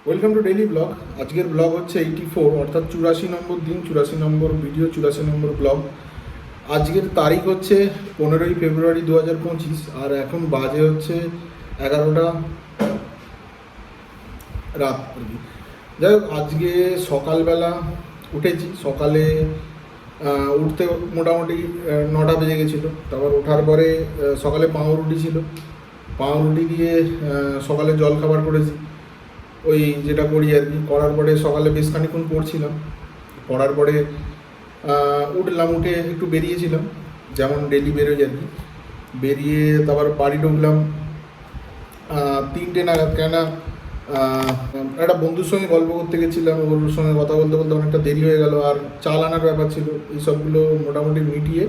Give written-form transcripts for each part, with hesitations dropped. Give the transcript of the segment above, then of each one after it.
Welcome to daily blog. আজকের blog হচ্ছে 84 অর্থাৎ 84 নম্বর দিন, 84 নম্বর ভিডিও, 84 নম্বর ব্লগ। আজকের তারিখ হচ্ছে 15ই ফেব্রুয়ারি 2025 আর এখন বাজে হচ্ছে 11টা রাত আর কি। যাই হোক, আজকে সকালবেলা উঠেছি। সকালে উঠতে মোটামুটি 9টা বেজে গেছিলো। তারপর ওঠার পরে সকালে পাউরুটি ছিল, পাউরুটি দিয়ে সকালে জলখাবার করেছি। ওই যেটা করি আর কি, করার পরে সকালে বেশ খানিক্ষণ পড়ছিলাম। পড়ার পরে উঠলাম, উঠে একটু বেরিয়েছিলাম, যেমন ডেলি বেরোই আর কি। বেরিয়ে তারপর বাড়ি ঢুকলাম 3টে নাগাদ। কেন একটা বন্ধুর সঙ্গে গল্প করতে গেছিলাম, ওর সঙ্গে কথা বলতে বলতে অনেকটা দেরি হয়ে গেল। আর চাল আনার ব্যাপার ছিল, এই সবগুলো মোটামুটি মিটিয়ে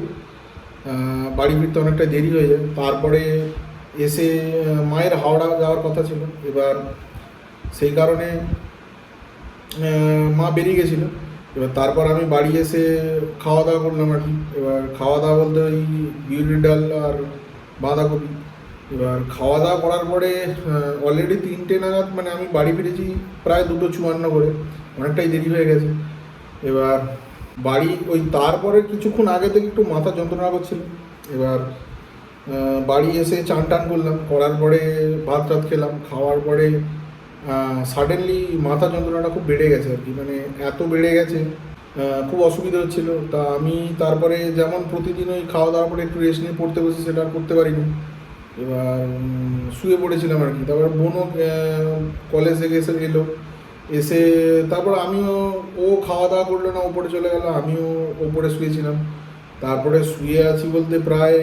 বাড়ি ফিরতে অনেকটা দেরি হয়ে যায়। তারপরে এসে মায়ের হাওড়া যাওয়ার কথা ছিল, এবার সেই কারণে মা বেরিয়ে গেছিলো। এবার তারপর আমি বাড়ি এসে খাওয়া দাওয়া করলাম আর কি। এবার খাওয়া দাওয়া বলতে ওই বিউলির ডাল আর বাঁধাকপি। এবার খাওয়া দাওয়া করার পরে অলরেডি 3টে নাগাদ, মানে আমি বাড়ি ফিরেছি প্রায় 2:54 করে, অনেকটাই দেরি হয়ে গেছে। এবার বাড়ি ওই তারপরে কিছুক্ষণ আগে থেকে একটু মাথা যন্ত্রণা করছিল। এবার বাড়ি এসে চান টান করলাম, করার পরে ভাত টাত খেলাম। খাওয়ার পরে সাডেনলি মাথা যন্ত্রণাটা খুব বেড়ে গেছে আর কি, মানে এত বেড়ে গেছে, খুব অসুবিধা হচ্ছিলো। তা আমি তারপরে যেমন প্রতিদিন ওই খাওয়া দাওয়ার পরে একটু রেস্ট নিয়ে পড়তে বসি, সেটা আর করতে পারিনি। এবার শুয়ে পড়েছিলাম আর কি। তারপর বোনও কলেজ থেকে এলো, এসে তারপর আমিও, ও খাওয়া দাওয়া করলো না, ওপরে চলে গেল, আমিও ওপরে শুয়েছিলাম। তারপরে শুয়ে আছি বলতে প্রায়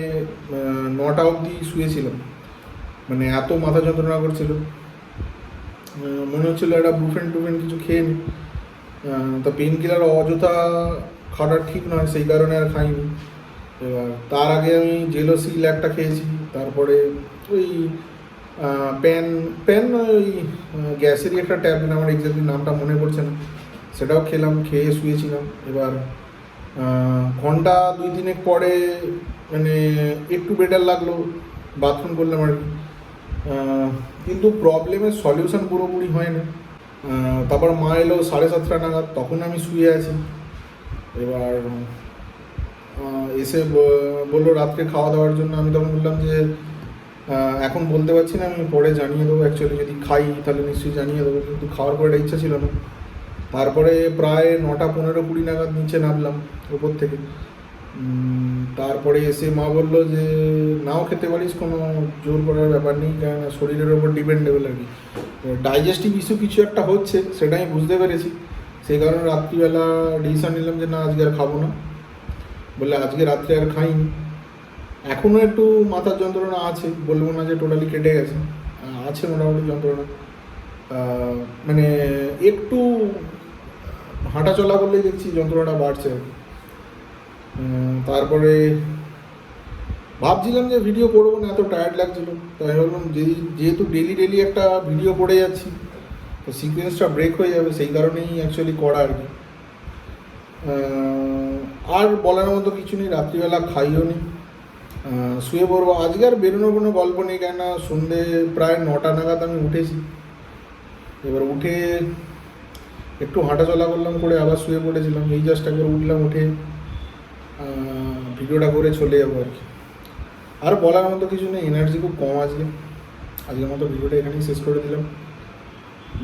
9টা অবধি শুয়েছিলাম, মানে এত মাথা যন্ত্রণা করছিল। মনে হচ্ছিলো একটা ব্রুফেন কিছু খেয়ে নিই। তা পেন কিলার অযথা খাওয়াটা ঠিক নয়, সেই কারণে আর খাইনি। এবার তার আগে আমি জেলোসিল একটা খেয়েছি, তারপরে ওই প্যান ওই গ্যাসেরই একটা ট্যাবলেট, আমার এক্স্যাক্টলি নামটা মনে পড়ছে না, সেটাও খেলাম, খেয়ে শুয়েছিলাম। এবার ঘন্টা 2-3 পরে মানে একটু বেটার লাগলো, বাথরুম করলাম আর কি। কিন্তু প্রবলেমের সলিউশন পুরোপুরি হয় না। তারপর মা এলো 7:30 নাগাদ, তখন আমি শুয়ে আছি। এবার এসে বললো রাত্রে খাওয়া দাওয়ার জন্য। আমি তখন বললাম যে এখন বলতে পারছি না, আমি পরে জানিয়ে দেবো। অ্যাকচুয়ালি যদি খাই তাহলে নিশ্চয়ই জানিয়ে দেবো, কিন্তু খাওয়ার পরে একটা ইচ্ছা ছিল না। তারপরে প্রায় 9:15-20 নাগাদ নিচে নামলাম ওপর থেকে। তারপরে এসে মা বললো যে নাও খেতে পারিস, কোনো জোর করার ব্যাপার নেই, কারণ শরীরের ওপর ডিপেন্ডেবল আর কি। ডাইজেস্টিভ ইস্যু কিছু একটা হচ্ছে, সেটা আমি বুঝতে পেরেছি। সেই কারণে রাত্রিবেলা ডিসিশন নিলাম যে না, আজকে আর খাবো না, বলে আজকে রাত্রে আর খাইনি। এখনও একটু মাথার যন্ত্রণা আছে, বলবো না যে টোটালি কেটে গেছে, আছে মোটামুটি যন্ত্রণা। মানে একটু হাঁটা চলা করলেই দেখছি যন্ত্রণাটা বাড়ছে। তারপরে ভাবছিলাম যে ভিডিও করবো না, এত টায়ার্ড লাগছিলো, তাই ভাবলাম যেহেতু ডেলি একটা ভিডিও করে যাচ্ছি, তো সিকোয়েন্সটা ব্রেক হয়ে যাবে, সেই কারণেই অ্যাকচুয়ালি করা আর কি। আর বলার মতো কিছু নেই, রাত্রিবেলা খাইও নি, শুয়ে পড়বো। আজকে আর বেরোনোর কোনো গল্প নেই, কেননা সন্ধ্যে প্রায় 9টা নাগাদ আমি উঠেছি। এবার উঠে একটু হাঁটাচলা করলাম, করে আবার শুয়ে পড়েছিলাম। এই জাস্ট একবার উঠলাম, উঠে ভিডিওটা করে চলে যাবো আর কি। আর বলার মতো কিছু নেই, এনার্জি খুব কম আজকে। আজকের মতো ভিডিওটা এখানেই শেষ করে দিলাম,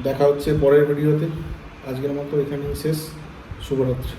দেখা হচ্ছে পরের ভিডিওতে। আজকের মতো এখানেই শেষ, শুভরাত্রি।